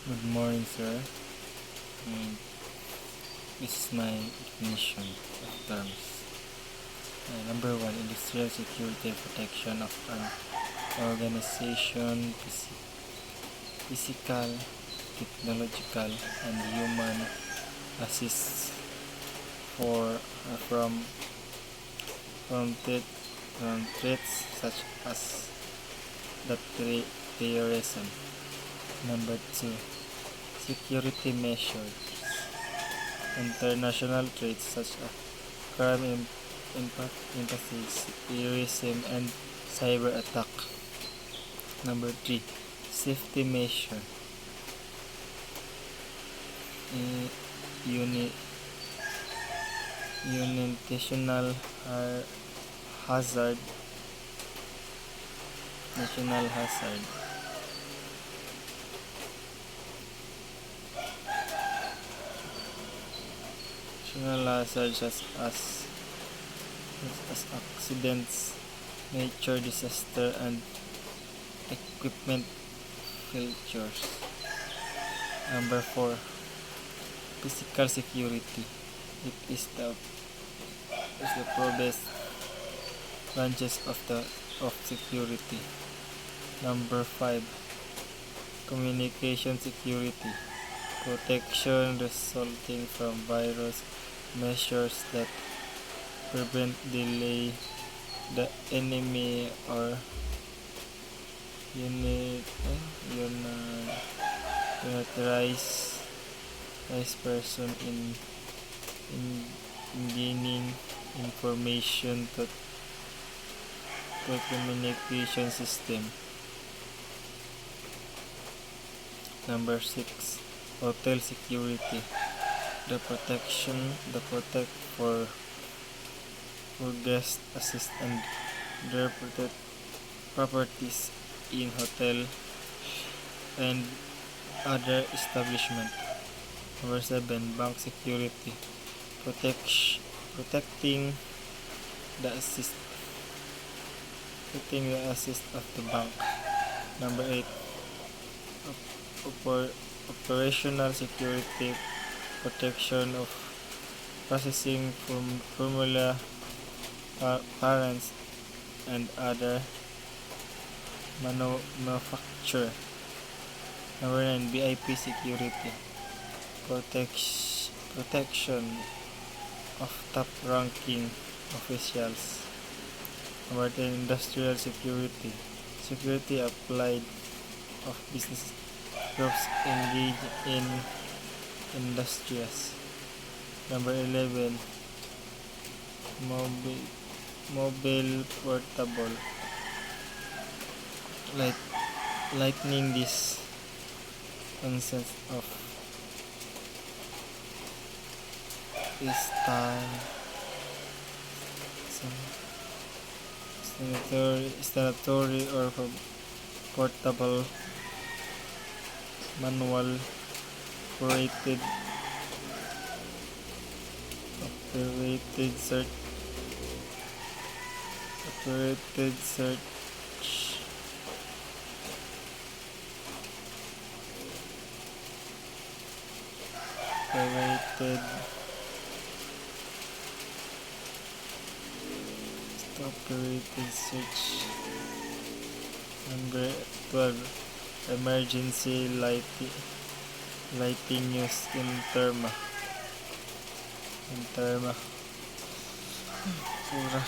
Good morning, sir. And this is my definition of terms. Number one, industrial security and protection of an organization, physical, technological, and human assists from from threat, from threats such as the terrorism. Number two, security measures. International threats such as crime, empathy, terrorism, and cyber attack. Number three, safety measure. Uni, Unintentional hazard, national hazard. National hazards such as accidents, nature disaster, and equipment failures. Number four, physical security. It is the broadest branches of security. Number five, communication security. Protection resulting from virus measures that prevent delay the enemy or unauthorize person in gaining information to communication system. Number six, hotel security. The protect for guests, assist and their properties in hotel and other establishment. Number seven, bank security. Protecting the assist of the bank. Number eight, operational security. Protection of processing formula parents and other manufacture. Number 9, VIP security. Protection of top-ranking officials. Number 10, industrial security. Security applied of business groups engaged in industries. Number 11, mobile portable. Lightning this concept of standard or portable manual operated search operated search. Number 12, emergency lighting used in therma. Sura.